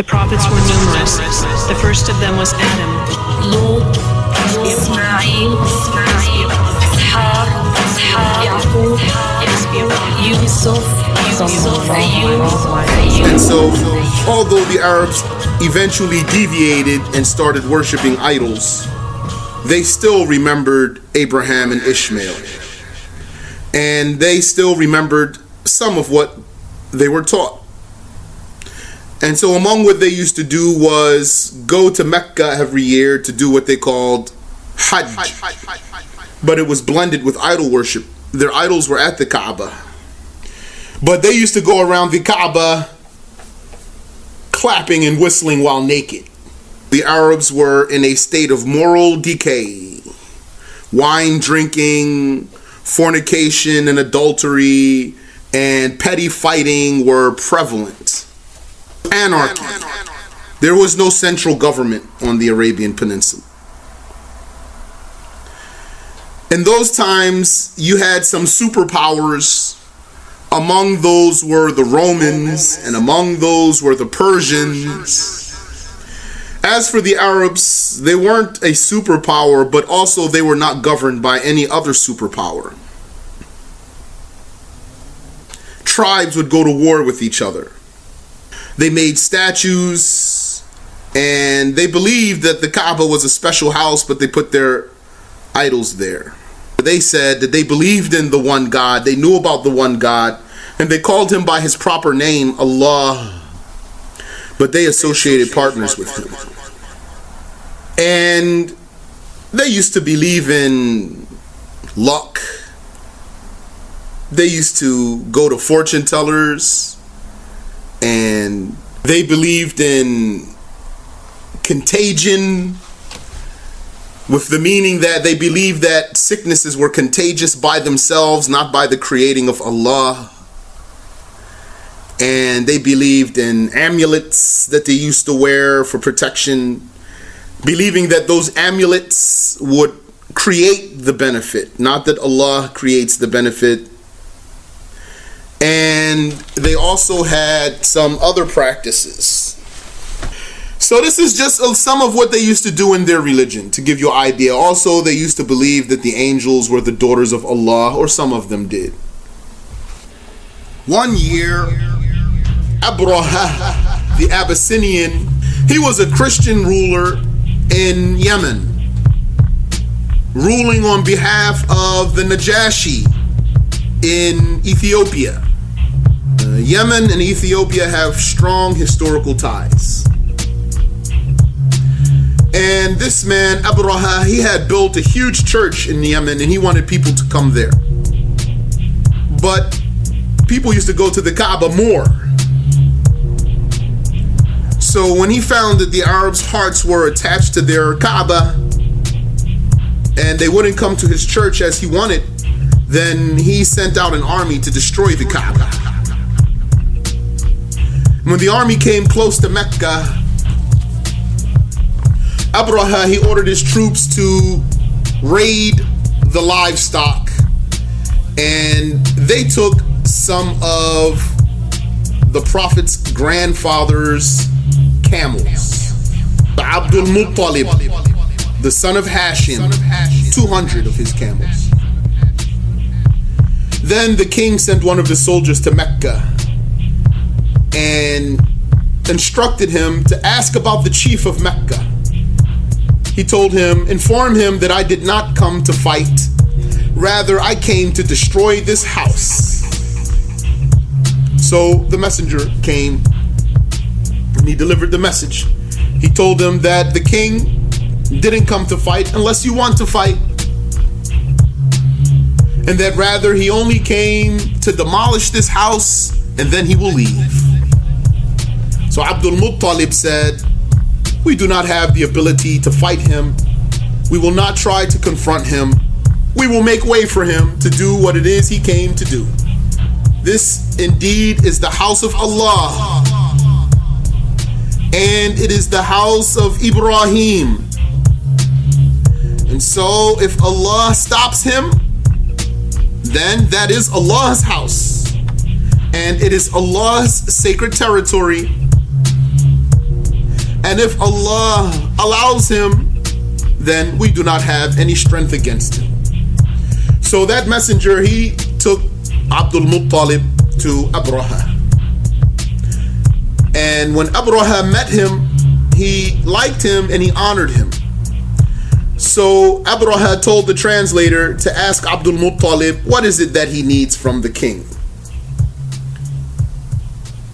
The prophets were numerous. The first of them was Adam. Lut, Ismail, Ishaq, Yaqub, Yusuf, And so, although the Arabs eventually deviated and started worshiping idols, they still remembered Abraham and Ishmael. And they still remembered some of what they were taught. And so among what they used to do was go to Mecca every year to do what they called Hajj. But it was blended with idol worship. Their idols were at the Kaaba. But they used to go around the Kaaba clapping and whistling while naked. The Arabs were in a state of moral decay. Wine drinking, fornication and adultery, and petty fighting were prevalent. Anarchy. There was no central government on the Arabian Peninsula. In those times, you had some superpowers. Among those were the Romans, and among those were the Persians. As for the Arabs, they weren't a superpower, but also they were not governed by any other superpower. Tribes would go to war with each other. They made statues, and they believed that the Kaaba was a special house, but they put their idols there. They said that they believed in the one God, they knew about the one God, and they called him by his proper name, Allah, but they associated partners with him. And they used to believe in luck. They used to go to fortune tellers, and they believed in contagion, with the meaning that they believed that sicknesses were contagious by themselves, not by the creating of Allah. And they believed in amulets that they used to wear for protection, believing that those amulets would create the benefit, not that Allah creates the benefit. And they also had some other practices. So this is just some of what they used to do in their religion, to give you an idea. Also, they used to believe that the angels were the daughters of Allah, or some of them did. One year, Abraha, the Abyssinian, he was a Christian ruler in Yemen, ruling on behalf of the Najashi in Ethiopia. Yemen and Ethiopia have strong historical ties. And this man, Abraha, he had built a huge church in Yemen, and he wanted people to come there. But people used to go to the Kaaba more. So when he found that the Arabs' hearts were attached to their Kaaba and they wouldn't come to his church as he wanted, then he sent out an army to destroy the Kaaba. When the army came close to Mecca, Abraha, he ordered his troops to raid the livestock, and they took some of the Prophet's grandfather's camels. Abul-Qaasim, the son of Hashim, 200 of his camels. Then the king sent one of his soldiers to Mecca and instructed him to ask about the chief of Mecca. He told him, inform him that I did not come to fight. Rather, I came to destroy this house. So the messenger came and he delivered the message. He told them that the king didn't come to fight unless you want to fight, and that rather he only came to demolish this house and then he will leave. So Abdul-Muttalib said, we do not have the ability to fight him. We will not try to confront him. We will make way for him to do what it is he came to do. This indeed is the house of Allah, and it is the house of Ibrahim. And so if Allah stops him, then that is Allah's house, and it is Allah's sacred territory. And if Allah allows him, then we do not have any strength against him. So that messenger, he took Abdul-Muttalib to Abraha. And when Abraha met him, he liked him and he honored him. So Abraha told the translator to ask Abdul-Muttalib, what is it that he needs from the king?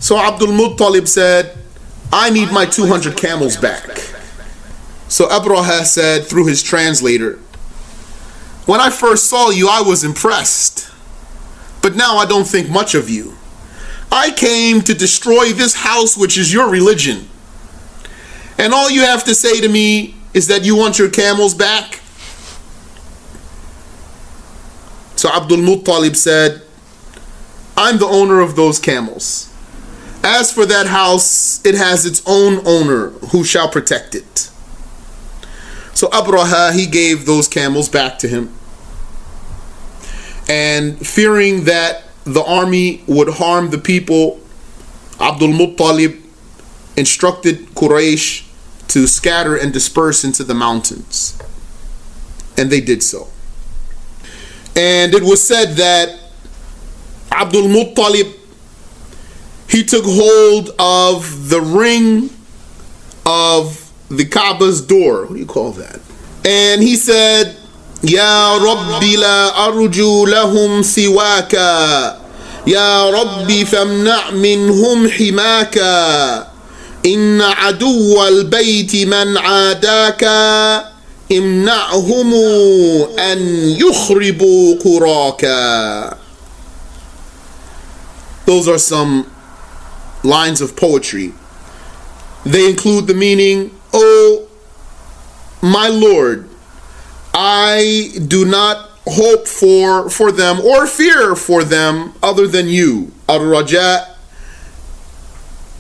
So Abdul-Muttalib said, I need my 200 camels back. So Abraha said through his translator, when I first saw you, I was impressed, but now I don't think much of you. I came to destroy this house, which is your religion. And all you have to say to me is that you want your camels back? So Abdul-Muttalib said, I'm the owner of those camels. As for that house, it has its own owner who shall protect it. So Abraha, he gave those camels back to him. And fearing that the army would harm the people, Abdul-Muttalib instructed Quraysh to scatter and disperse into the mountains. And they did so. And it was said that Abdul-Muttalib, he took hold of the ring of the Kaaba's door. What do you call that? And he said, Ya Rabbi la arju lahum siwaka. Ya Rabbi famna' minhum himaka. Inna aduwa al-bayti man adaka. Imna'humu an yukhribu quraka. Those are some lines of poetry. They include the meaning, oh my Lord, I do not hope for them or fear for them other than you. Ar-Raja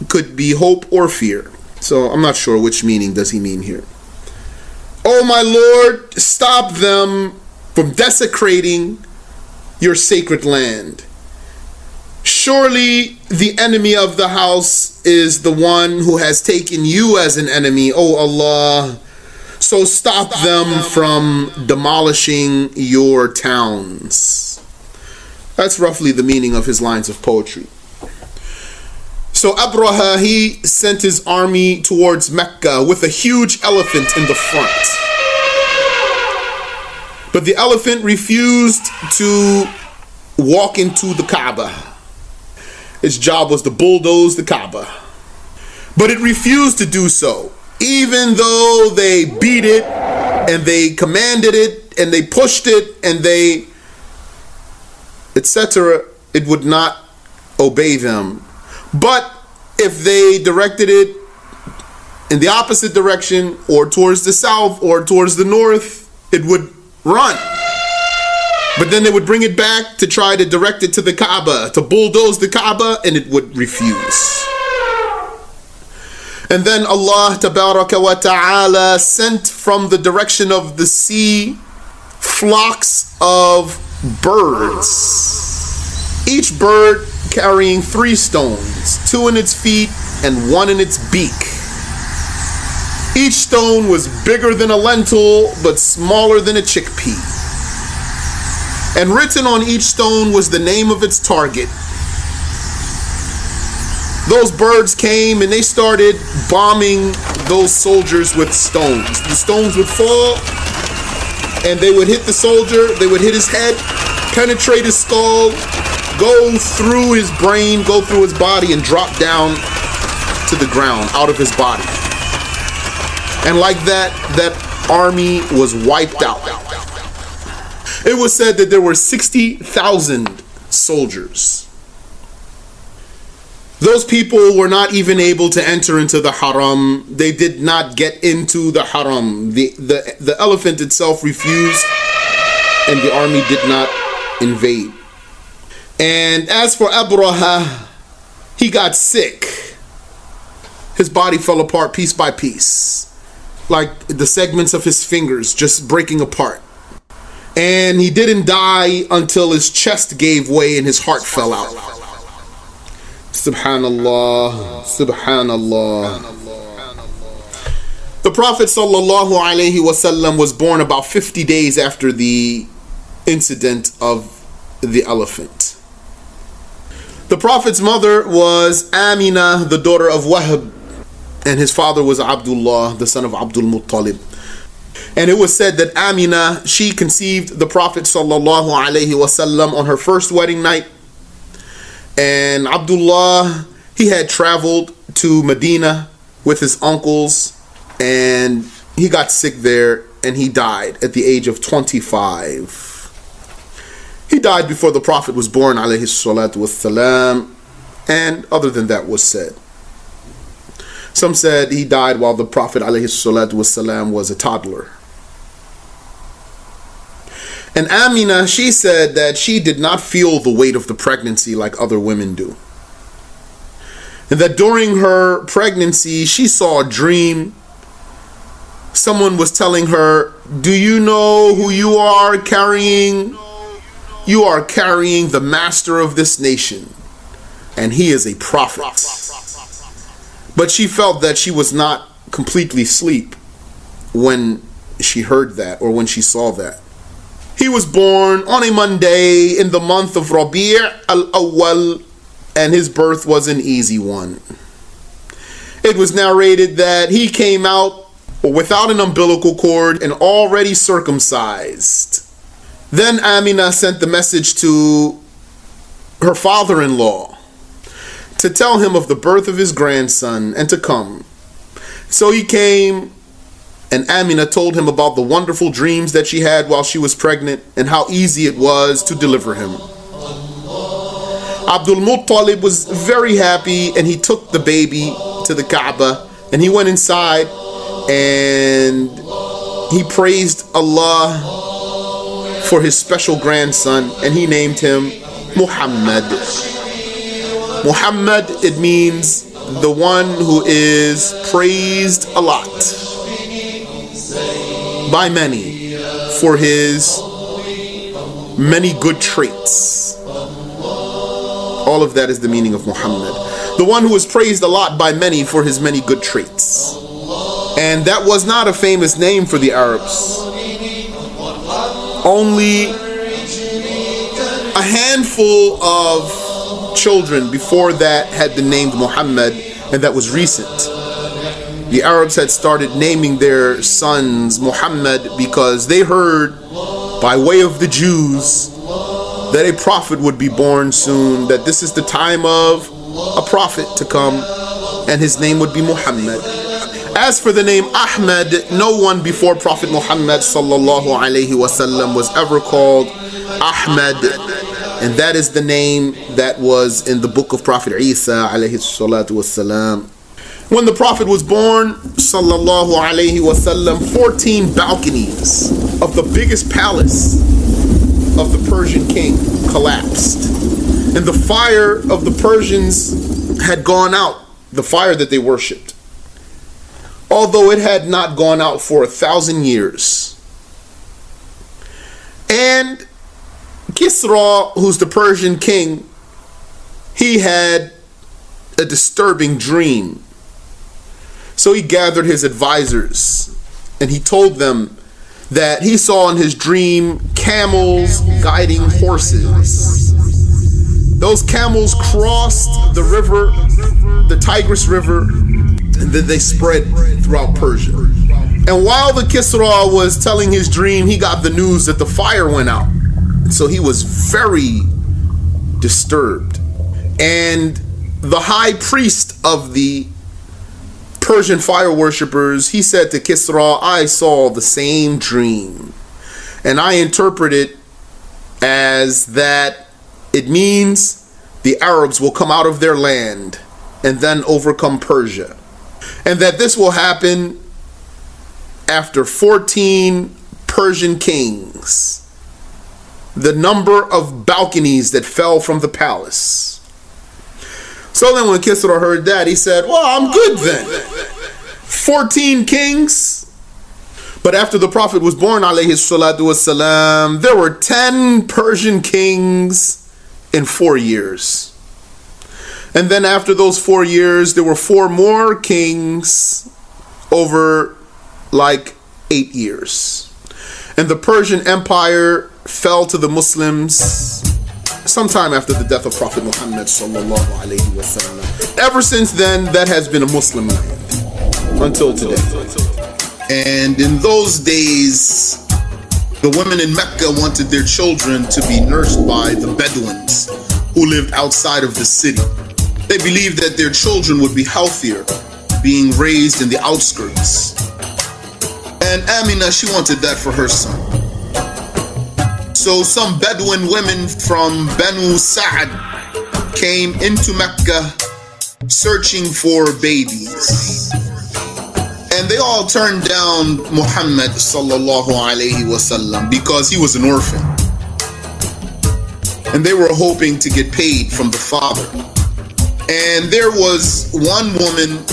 could be hope or fear. So I'm not sure which meaning does he mean here. Oh my Lord, stop them from desecrating your sacred land. Surely the enemy of the house is the one who has taken you as an enemy, O Allah. So stop them from demolishing your towns. That's roughly the meaning of his lines of poetry. So Abraha, he sent his army towards Mecca with a huge elephant in the front. But the elephant refused to walk into the Kaaba. Its job was to bulldoze the Kaaba. But it refused to do so. Even though they beat it and they commanded it and they pushed it and they etc., it would not obey them. But if they directed it in the opposite direction or towards the south or towards the north, it would run. But then they would bring it back to try to direct it to the Kaaba, to bulldoze the Kaaba, and it would refuse. And then Allah Tabaraka wa Ta'ala sent from the direction of the sea flocks of birds. Each bird carrying 3 stones, 2 in its feet and 1 in its beak. Each stone was bigger than a lentil, but smaller than a chickpea. And written on each stone was the name of its target. Those birds came and they started bombing those soldiers with stones. The stones would fall and they would hit the soldier, they would hit his head, penetrate his skull, go through his brain, go through his body, and drop down to the ground, out of his body. And like that, that army was wiped out. It was said that there were 60,000 soldiers. Those people were not even able to enter into the haram. They did not get into the haram. The elephant itself refused, and the army did not invade. And as for Abraha, he got sick. His body fell apart piece by piece, like the segments of his fingers just breaking apart. And he didn't die until his chest gave way and his heart fell out. Subhanallah, Subhanallah. The Prophet sallallahu alaihi wasallam was born about 50 days after the incident of the elephant. The Prophet's mother was Amina, the daughter of Wahb, and his father was Abdullah, the son of Abdul Muttalib. And it was said that Amina, she conceived the Prophet sallallahu alaihi wasallam on her first wedding night. And Abdullah, he had traveled to Medina with his uncles, and he got sick there and he died at the age of 25. He died before the Prophet was born, alayhi salatu wassalam, and other than that was said. Some said he died while the Prophet alayhi salatu wassalam was a toddler. And Amina, she said that she did not feel the weight of the pregnancy like other women do. And that during her pregnancy, she saw a dream. Someone was telling her, do you know who you are carrying? You are carrying the master of this nation, and he is a prophet. But she felt that she was not completely asleep when she heard that or when she saw that. He was born on a Monday in the month of Rabi' al-Awwal, and his birth was an easy one. It was narrated that he came out without an umbilical cord and already circumcised. Then Amina sent the message to her father-in-law to tell him of the birth of his grandson and to come. So he came, and Amina told him about the wonderful dreams that she had while she was pregnant and how easy it was to deliver him. Abdul Muttalib was very happy, and he took the baby to the Kaaba, and he went inside and he praised Allah for his special grandson, and he named him Muhammad. Muhammad, it means the one who is praised a lot by many for his many good traits. All of that is the meaning of Muhammad. The one who is praised a lot by many for his many good traits. And that was not a famous name for the Arabs. Only a handful of children before that had been named Muhammad, and that was recent. The Arabs had started naming their sons Muhammad because they heard by way of the Jews that a prophet would be born soon, that this is the time of a prophet to come, and his name would be Muhammad. As for the name Ahmad, no one before Prophet Muhammad sallallahu alaihi wasallam was ever called Ahmad, and that is the name that was in the book of Prophet Isa alaihi salatu wasalam. When the Prophet was born sallallahu alaihi wasallam, 14 balconies of the biggest palace of the Persian king collapsed, and the fire of the Persians had gone out, the fire that they worshipped, although it had not gone out for 1,000 years. And Kisra, who's the Persian king, he had a disturbing dream. So he gathered his advisors and he told them that he saw in his dream camels guiding horses. Those camels crossed the river, the Tigris River, and then they spread throughout Persia. And while the Kisra was telling his dream, he got the news that the fire went out. So he was very disturbed. And the high priest of the Persian fire worshippers, he said to Kisra, I saw the same dream, and I interpret it as that it means the Arabs will come out of their land and then overcome Persia, and that this will happen after 14 Persian kings, the number of balconies that fell from the palace. So then when Kisra heard that, he said, well, I'm good then. 14 kings. But after the Prophet was born, alayhi salatu wasalam, there were 10 Persian kings in 4 years. And then after those 4 years, there were 4 more kings over like 8 years. And the Persian Empire fell to the Muslims sometime after the death of Prophet Muhammad sallallahu alaihi wasallam. Ever since then, that has been a Muslim land until today. And in those days, the women in Mecca wanted their children to be nursed by the Bedouins who lived outside of the city. They believed that their children would be healthier being raised in the outskirts. And Amina, she wanted that for her son. So some Bedouin women from Banu Sa'ad came into Mecca searching for babies. And they all turned down Muhammad sallallahu alaihi wasallam because he was an orphan. And they were hoping to get paid from the father. And there was one woman,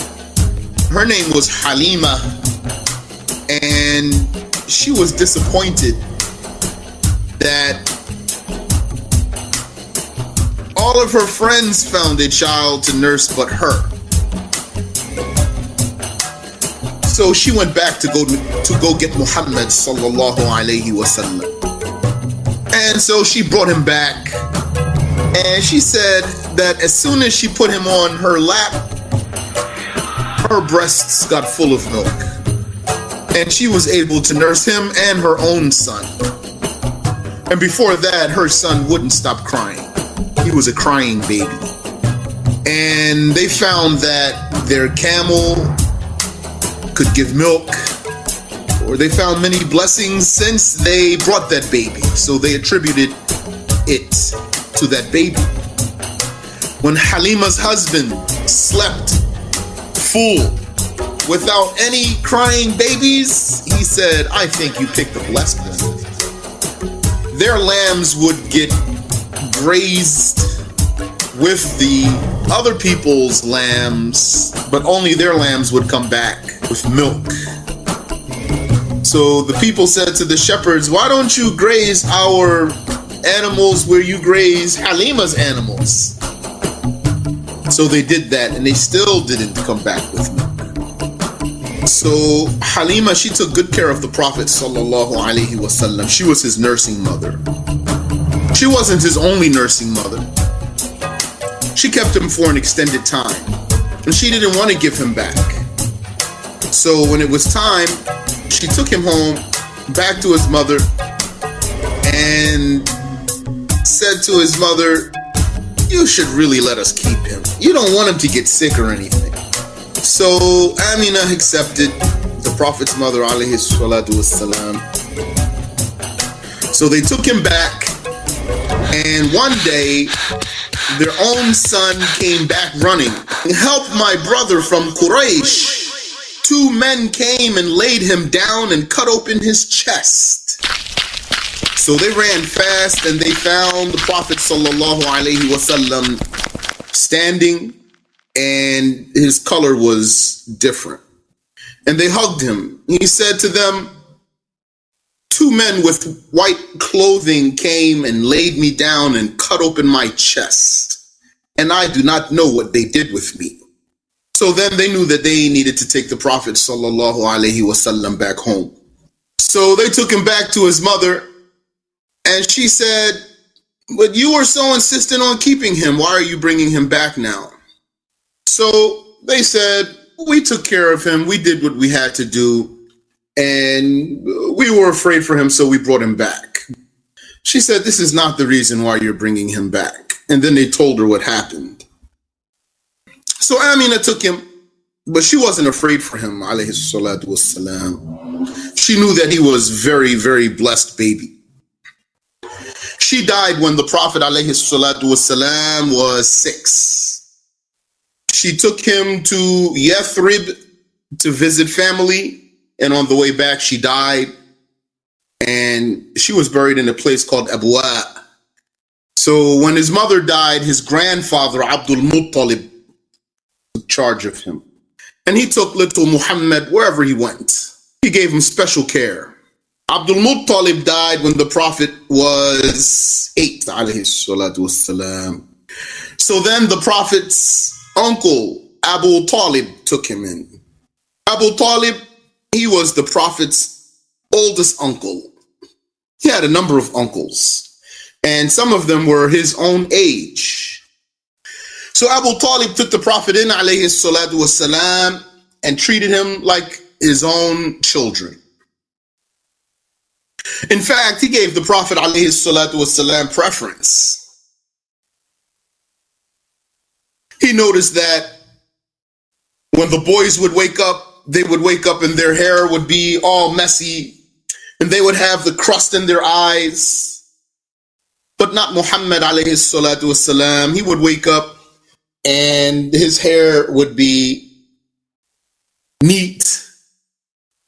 her name was Halima, and she was disappointed that all of her friends found a child to nurse but her. So she went back to go get Muhammad sallallahu alaihi wasallam. And so she brought him back, and she said that as soon as she put him on her lap, her breasts got full of milk, and she was able to nurse him and her own son. And before that, her son wouldn't stop crying. He was a crying baby. And they found that their camel could give milk, or they found many blessings since they brought that baby. So they attributed it to that baby. When Halima's husband slept full without any crying babies, he said, I think you picked the blessed one. Their lambs would get grazed with the other people's lambs, but only their lambs would come back with milk. So the people said to the shepherds, why don't you graze our animals where you graze Halima's animals? So they did that, and they still didn't come back with milk. So Halima, she took good care of the Prophet sallallahu alaihi wasallam. She was his nursing mother. She wasn't his only nursing mother. She kept him for an extended time, and she didn't want to give him back. So when it was time, she took him home, back to his mother, and said to his mother, you should really let us keep him. You don't want him to get sick or anything. So Amina accepted, the Prophet's mother, alayhi salatu wassalam. So they took him back, and one day, their own son came back running. Help my brother from Quraysh. 2 men came and laid him down and cut open his chest. So they ran fast, and they found the Prophet sallallahu alaihi wasallam standing, and his color was different. And they hugged him. He said to them, 2 men with white clothing came and laid me down and cut open my chest, and I do not know what they did with me. So then they knew that they needed to take the Prophet sallallahu alaihi wasallam back home. So they took him back to his mother, and she said, but you were so insistent on keeping him. Why are you bringing him back now? So they said, we took care of him. We did what we had to do, and we were afraid for him, so we brought him back. She said, this is not the reason why you're bringing him back. And then they told her what happened. So Amina took him, but she wasn't afraid for him, alayhi salatu wassalam. She knew that he was very, very blessed baby. She died when the Prophet alayhi salatu wassalam was 6. She took him to Yathrib to visit family, and on the way back she died, and she was buried in a place called Abwa. So when his mother died, his grandfather Abul-Qaasim took charge of him, and he took little Muhammad wherever he went. He gave him special care. Abul-Qaasim died when the Prophet was 8, alayhi salatu wassalam. So then the Prophet's uncle Abu Talib took him in. Abu Talib, he was the Prophet's oldest uncle. He had a number of uncles, and some of them were his own age. So Abu Talib took the Prophet in, alayhi salatu wasalam, and treated him like his own children. In fact, he gave the Prophet alayhi salatu wasalam preference. He noticed that when the boys would wake up, they would wake up and their hair would be all messy and they would have the crust in their eyes. But not Muhammad alayhi salatu wasalam. He would wake up and his hair would be neat,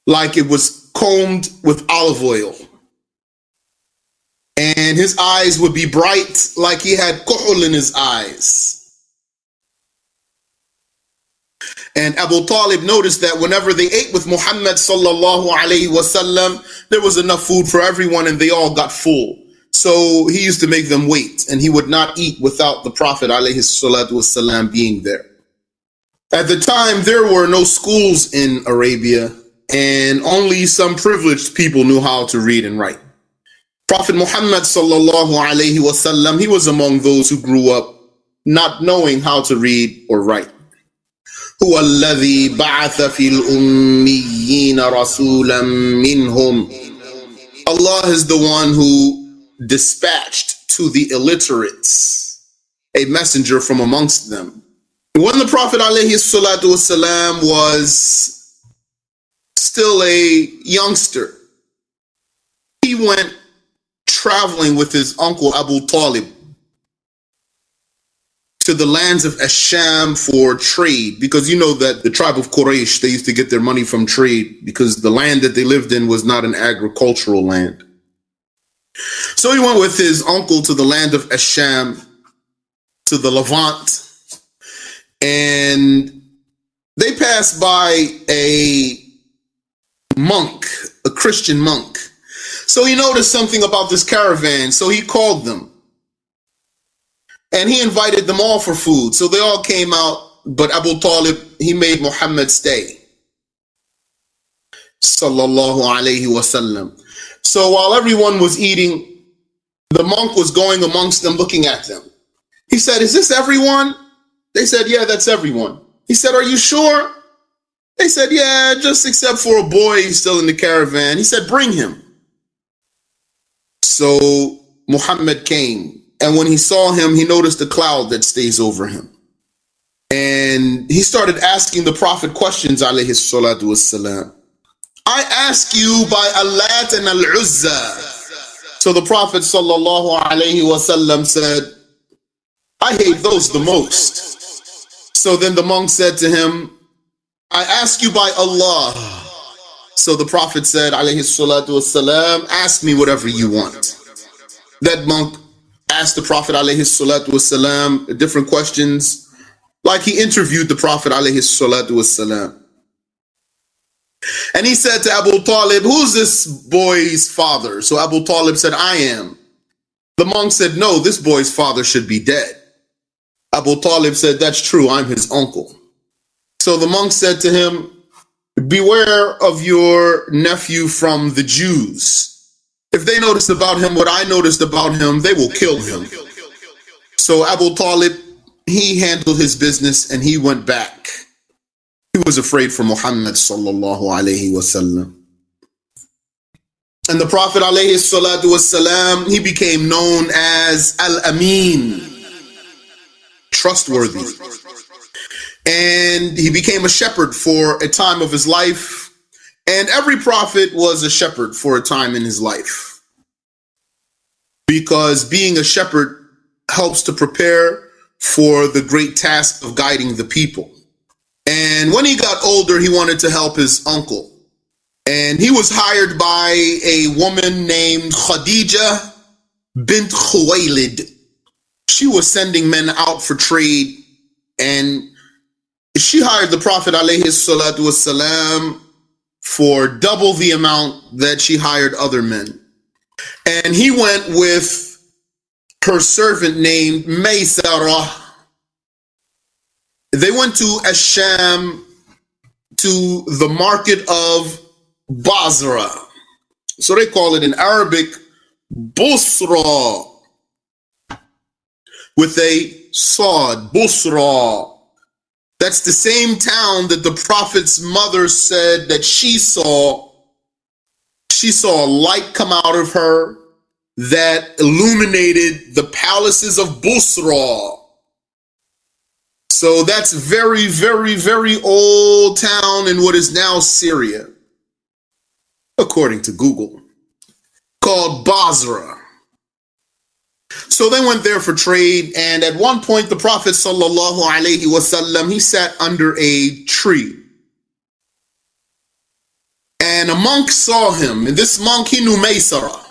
like it was combed with olive oil. And his eyes would be bright, like he had kuhul in his eyes. And Abu Talib noticed that whenever they ate with Muhammad sallallahu alayhi wasallam, there was enough food for everyone and they all got full. So he used to make them wait, and he would not eat without the Prophet alayhi salatu wasallam being there. At the time, there were no schools in Arabia, and only some privileged people knew how to read and write. Prophet Muhammad sallallahu alayhi wasallam, he was among those who grew up not knowing how to read or write. هو الذي بعث في الأميين رسولا منهم. Allah is the one who dispatched to the illiterates a messenger from amongst them. When the Prophet alayhi salatu wasalam was still a youngster, he went traveling with his uncle Abu Talib to the lands of Asham for trade, because you know that the tribe of Quraysh, they used to get their money from trade because the land that they lived in was not an agricultural land. So he went with his uncle to the land of Asham, to the Levant, and they passed by a monk, a Christian monk. So he noticed something about this caravan, so he called them. And he invited them all for food. So they all came out, but Abu Talib, he made Muhammad stay. Sallallahu alayhi wasallam. So while everyone was eating, the monk was going amongst them looking at them. He said, "Is this everyone?" They said, "Yeah, that's everyone." He said, "Are you sure?" They said, "Yeah, just except for a boy still in the caravan." He said, "Bring him." So Muhammad came. And when he saw him, he noticed a cloud that stays over him. And he started asking the Prophet questions, alayhi salatu wassalam. "I ask you by Allat and Al-Uzza." So the Prophet sallallahu alayhi wasallam said, "I hate those the most." So then the monk said to him, "I ask you by Allah." So the Prophet said, alayhi salatu wassalam, "Ask me whatever you want." That monk asked the Prophet alayhi salatu wasalam different questions, like he interviewed the Prophet alayhi salatu wasalam. And he said to Abu Talib, "Who's this boy's father?" So Abu Talib said, "I am." The monk said, "No, this boy's father should be dead." Abu Talib said, "That's true, I'm his uncle." So the monk said to him, "Beware of your nephew from the Jews. If they notice about him what I noticed about him, they will kill him." So Abu Talib, he handled his business and he went back. He was afraid for Muhammad sallallahu alayhi wasallam. And the Prophet alayhi salatu wasalam, he became known as Al-Amin, trustworthy. And he became a shepherd for a time of his life. And every prophet was a shepherd for a time in his life, because being a shepherd helps to prepare for the great task of guiding the people. And when he got older, he wanted to help his uncle. And he was hired by a woman named Khadija bint Khuwaylid. She was sending men out for trade, and she hired the Prophet alayhi salatu wasalam for double the amount that she hired other men. And he went with her servant named Maysarah. They went to Asham, to the market of Basra. So they call it in Arabic Busra with a Sad, Busra. That's the same town that the Prophet's mother said that she saw a light come out of her that illuminated the palaces of Busra. So that's very, very, very old town in what is now Syria, according to Google, called Basra. So they went there for trade, and at one point the Prophet sallallahu alaihi wasallam, he sat under a tree. And a monk saw him, and this monk, he knew Maysara,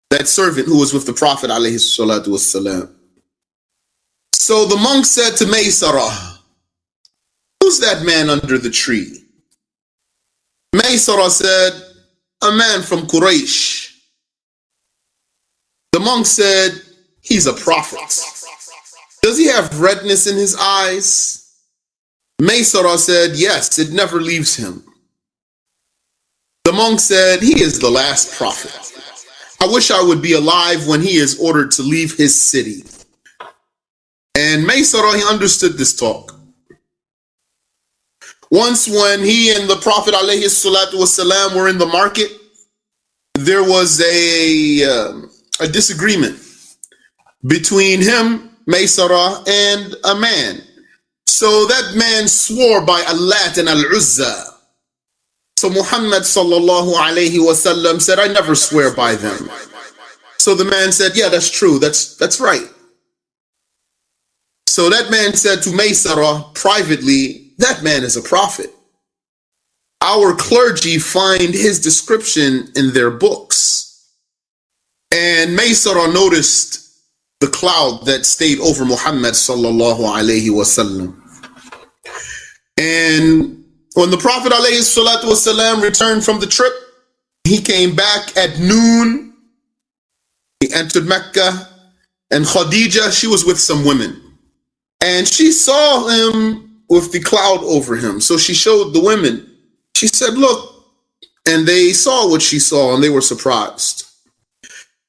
that servant who was with the Prophet alayhi salatu wasalam. So the monk said to Maysara, "Who's that man under the tree?" Maysara said, "A man from Quraysh." The monk said, "He's a prophet. Does he have redness in his eyes?" Maysara said, "Yes, it never leaves him." The monk said, "He is the last prophet. I wish I would be alive when he is ordered to leave his city." And Maysara, he understood this talk. Once when he and the Prophet alayhi salatu wasalam were in the market, there was a disagreement between him, Maysara, and a man. So that man swore by Allat and Al-Uzza. So Muhammad sallallahu alayhi wasallam said, "I never swear by them." So the man said, "Yeah, that's true. That's right." So that man said to Maysara privately, "That man is a prophet. Our clergy find his description in their books." And Maysara noticed the cloud that stayed over Muhammad sallallahu alayhi wasallam. And when the Prophet alayhi salatu wasalam returned from the trip, he came back at noon. He entered Mecca, and Khadija, she was with some women. And she saw him with the cloud over him. So she showed the women. She said, "Look." And they saw what she saw, and they were surprised.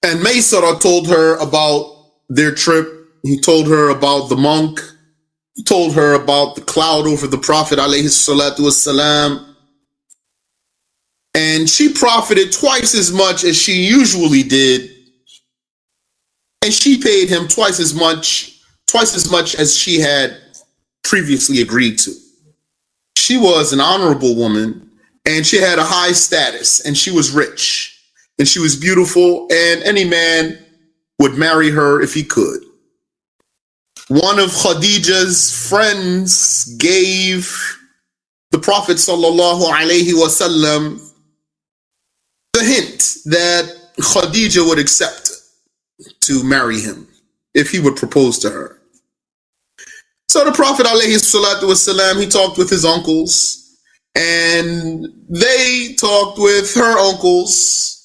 And Maysara told her about their trip. He told her about the monk. He told her about the cloud over the Prophet alayhi salatu wassalam. And she profited twice as much as she usually did. And she paid him twice as much as she had previously agreed to. She was an honorable woman, and she had a high status, and she was rich, and she was beautiful, and any man would marry her if he could. One of Khadija's friends gave the Prophet sallallahu alaihi wasallam the hint that Khadija would accept to marry him if he would propose to her. So the Prophet alayhi salatu wasalam, he talked with his uncles, and they talked with her uncles,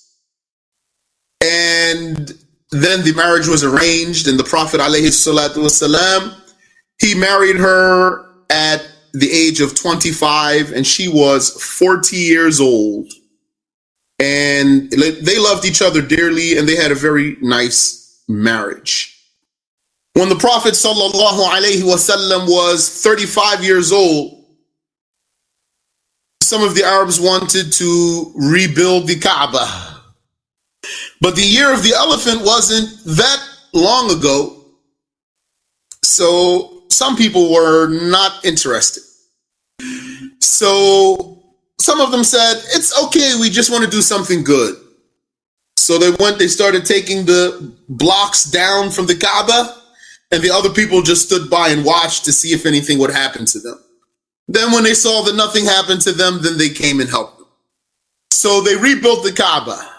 and then the marriage was arranged, and the Prophet alayhi salatu wasalam, he married her at the age of 25, and she was 40 years old. And they loved each other dearly, and they had a very nice marriage. When the Prophet sallallahu alaihi wasallam was 35 years old, some of the Arabs wanted to rebuild the Kaaba. But the year of the elephant wasn't that long ago, so some people were not interested. So some of them said, "It's okay, we just want to do something good." So they started taking the blocks down from the Kaaba, and the other people just stood by and watched to see if anything would happen to them. Then when they saw that nothing happened to them, then they came and helped them. So they rebuilt the Kaaba,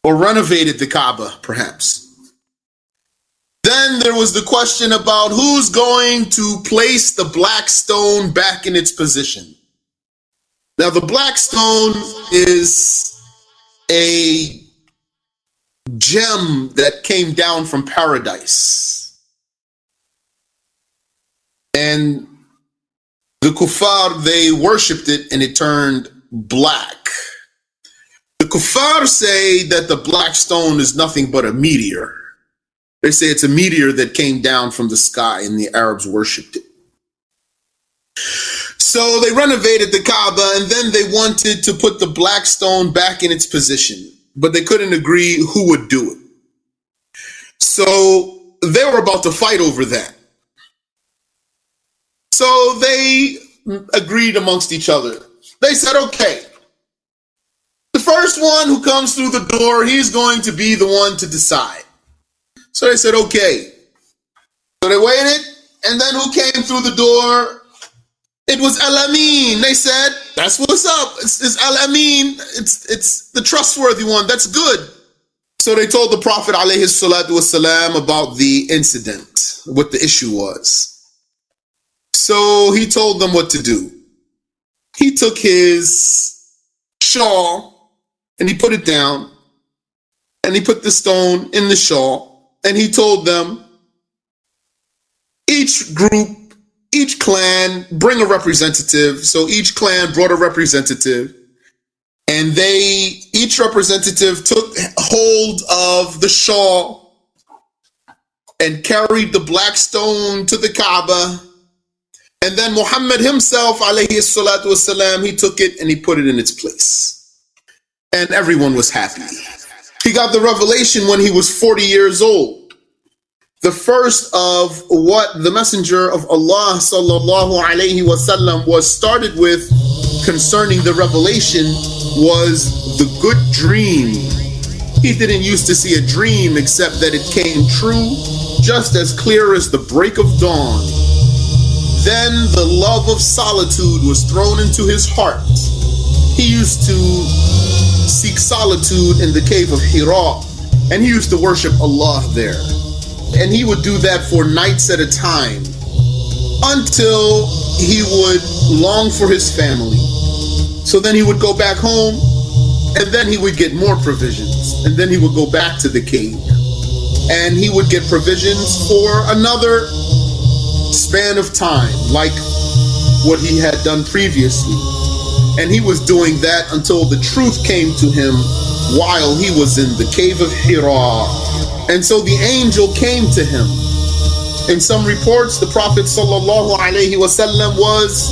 or renovated the Kaaba, perhaps. Then there was the question about who's going to place the black stone back in its position. Now, the black stone is a gem that came down from paradise. And The kuffar, they worshipped it and it turned black. The kuffar say that the black stone is nothing but a meteor. They say it's a meteor that came down from the sky and the Arabs worshipped it. So they renovated the Kaaba and then they wanted to put the black stone back in its position, but they couldn't agree who would do it. So they were about to fight over that. So they agreed amongst each other. They said, okay, the first one who comes through the door, he's going to be the one to decide. So they said, okay. So they waited, and then who came through the door? It was Al-Amin. They said, that's what's up. It's Al-Amin. It's the trustworthy one. That's good. So they told the Prophet ﷺ about the incident, what the issue was. So he told them what to do. He took his shawl and he put it down and he put the stone in the shawl and he told them, each group, each clan, bring a representative. So each clan brought a representative and each representative took hold of the shawl and carried the black stone to the Kaaba. And then Muhammad himself, alayhi salatu wasalam, he took it and he put it in its place. And everyone was happy. He got the revelation when he was 40 years old. The first of what the Messenger of Allah sallallahu alayhi wasallam was started with concerning the revelation was the good dream. He didn't used to see a dream except that it came true just as clear as the break of dawn. Then the love of solitude was thrown into his heart. He used to seek solitude in the cave of Hira, and he used to worship Allah there. And he would do that for nights at a time until he would long for his family. So then he would go back home, and then he would get more provisions, and then he would go back to the cave, and he would get provisions for another span of time, like what he had done previously. And he was doing that until the truth came to him while he was in the cave of Hira. And so the angel came to him. In some reports, the Prophet sallallahu alaihi wasallam was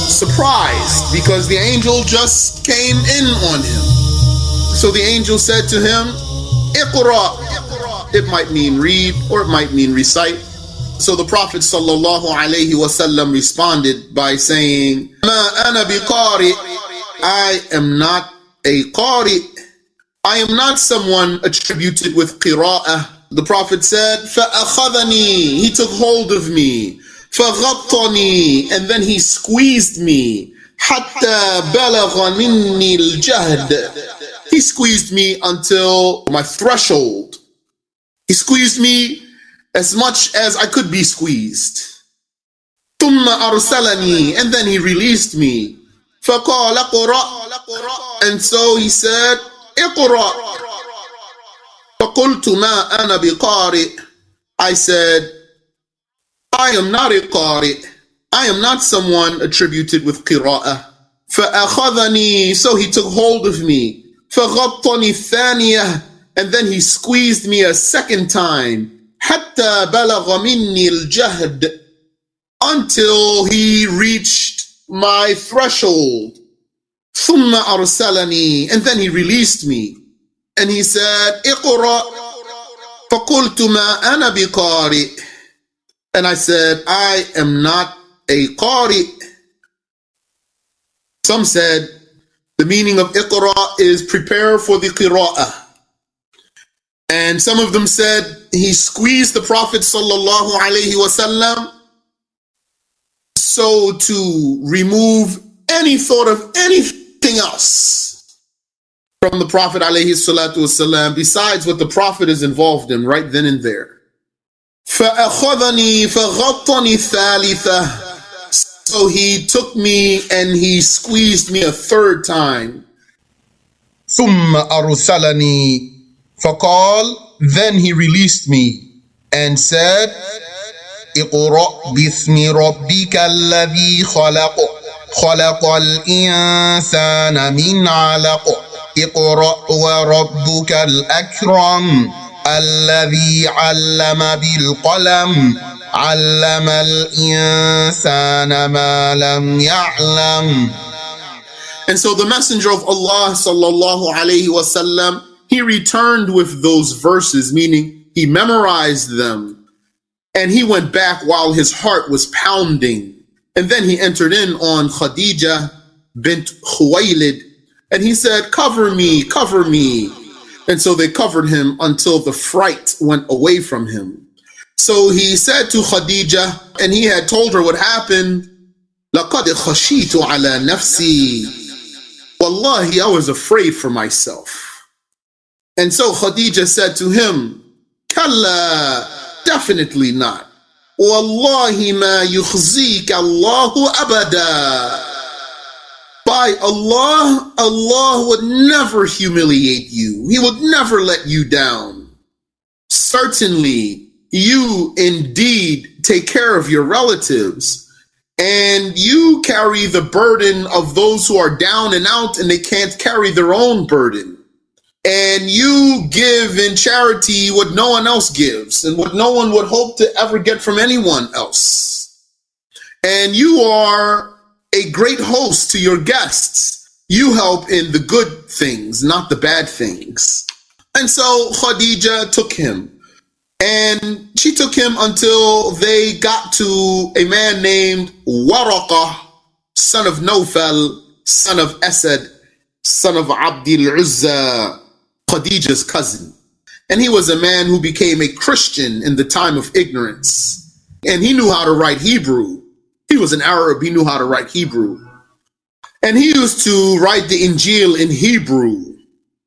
surprised because the angel just came in on him. So the angel said to him, Iqra. It might mean read or it might mean recite. So the Prophet sallallahu alaihi wasallam responded by saying, Ma ana biqari. I am not a qari. I am not someone attributed with qira'ah. The Prophet said, فَأَخَذَنِي. He took hold of me. فَغَطَّنِي. And then he squeezed me. حَتَّى بَلَغَ مِنِّي الْجَهْدِ. He squeezed me until my threshold. He squeezed me as much as I could be squeezed. ثُمَّ أَرْسَلَنِي. And then he released me. فَقَالَ قُرَأ. And so he said, اقرأ. فقلت ما أنا بقارئ. I said, I am not a qari. I am not someone attributed with qira'ah. فأخذني. So he took hold of me. فغطني الثانية. And then he squeezed me a second time. حتى بلغ مني الجهد. Until he reached my threshold. ثم أرسلني. And then he released me. And he said, اقرأ. فقلت ما أنا بقارئ. And I said, I am not a qari. Some said the meaning of iqra is prepare for the qira'ah. And some of them said he squeezed the Prophet sallallahu alaihi wasallam so to remove any thought of anything else from the Prophet alayhi salatu wasalam besides what the Prophet is involved in right then and there. فَأَخَذَنِي فَغَطَّنِي الثَّالِثَةَ. So he took me and he squeezed me a third time. ثُمَّ أَرْسَلَنِي. فَقَالَ. Then he released me and said, اقرأ باسم ربك الذي خلق خلق الإنسان من علق اقرأ وربك الأكرم الذي علم بالقلم علم الإنسان ما لم يعلم. And so the Messenger of Allah sallallahu alayhi wasallam, he returned with those verses, meaning he memorized them, and he went back while his heart was pounding. And then he entered in on Khadija bint Khuwaylid, and he said, cover me, cover me. And so they covered him until the fright went away from him. So he said to Khadija, and he had told her what happened, لَقَدْ خَشِيتُ عَلَى نَفْسِي. Wallahi, I was afraid for myself. And so Khadija said to him, Kalla, definitely not. Wallahi ma yukhzika Allahu abada. By Allah, Allah would never humiliate you. He would never let you down. Certainly, you indeed take care of your relatives, and you carry the burden of those who are down and out and they can't carry their own burden. And you give in charity what no one else gives and what no one would hope to ever get from anyone else. And you are a great host to your guests. You help in the good things, not the bad things. And so Khadija took him. And she took him until they got to a man named Waraqah, son of Nawfal, son of Asad, son of Abdul Uzza, Khadija's cousin. And he was a man who became a Christian in the time of ignorance. And he knew how to write Hebrew. He was an Arab, he knew how to write Hebrew. And he used to write the Injil in Hebrew,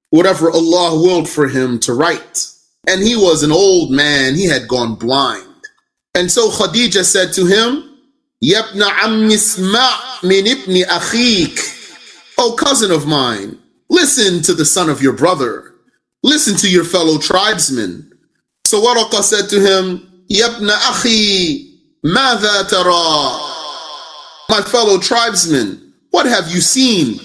whatever Allah willed for him to write. And he was an old man, he had gone blind. And so Khadija said to him, Yabna ammi isma' min ibni akhik. Oh, cousin of mine, listen to the son of your brother. Listen to your fellow tribesmen. So Waraqah said to him, Yabna akhi, madha tara. My fellow tribesmen, what have you seen?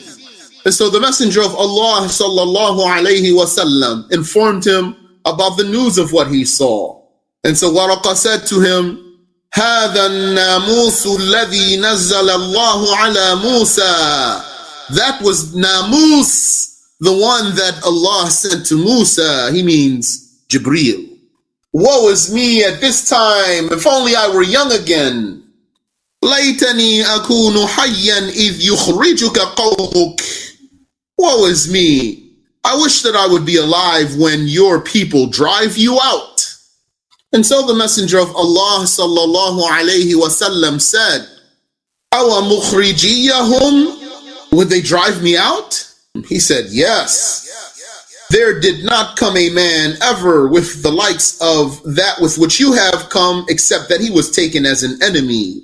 And so the Messenger of Allah sallallahu alayhi wasallam informed him about the news of what he saw. And so Waraqah said to him, هذا الناموس الذي نزل الله على موسى. That was Namus, the one that Allah sent to Musa. He means Jibreel. Woe is me at this time, if only I were young again. ليتني أكون حيا إذ يخرجك قومك. Woe is me. I wish that I would be alive when your people drive you out. And so the Messenger of Allah sallallahu alayhi wasallam said, Awa mukhrijiyahum? Would they drive me out? He said, yes. There did not come a man ever with the likes of that with which you have come, except that he was taken as an enemy.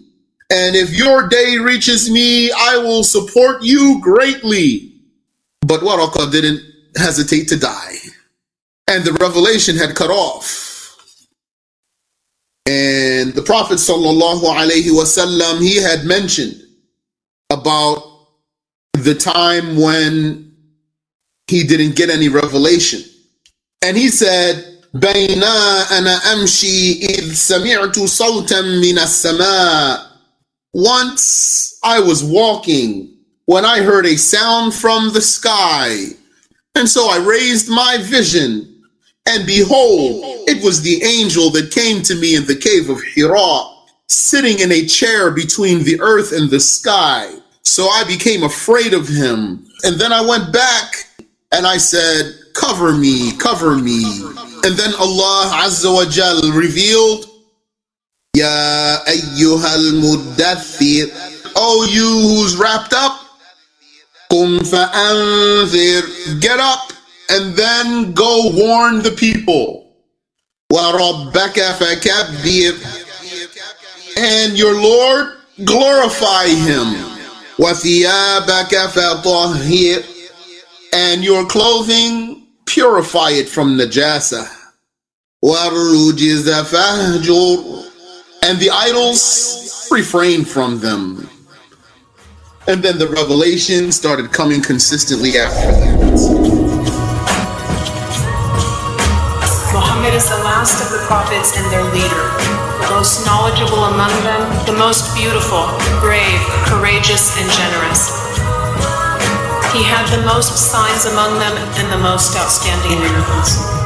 And if your day reaches me, I will support you greatly. But Waraqah didn't hesitate to die. And the revelation had cut off. And the Prophet sallallahu alaihi wasallam, he had mentioned about the time when he didn't get any revelation. And he said, Bayna ana amshi idh sami'tu sawtan min as-sama'. Once I was walking when I heard a sound from the sky. And so I raised my vision, and behold, it was the angel that came to me in the cave of Hira, sitting in a chair between the earth and the sky. So I became afraid of him. And then I went back and I said, cover me, cover me. And then Allah Azza wa Jal revealed, Ya ayyuhal muddathir. Oh, you who's wrapped up, Qum fa'anzir. Get up and then go warn the people. Wa rabbaka fakabbir. And your Lord, glorify him. Wa thiyabaka fatahhir. And your clothing, purify it from najasa. Wa rujiza fahjur. And the idols refrained from them. And then the revelation started coming consistently after that. Muhammad is the last of the prophets and their leader, the most knowledgeable among them, the most beautiful, brave, courageous, and generous. He had the most signs among them and the most outstanding miracles.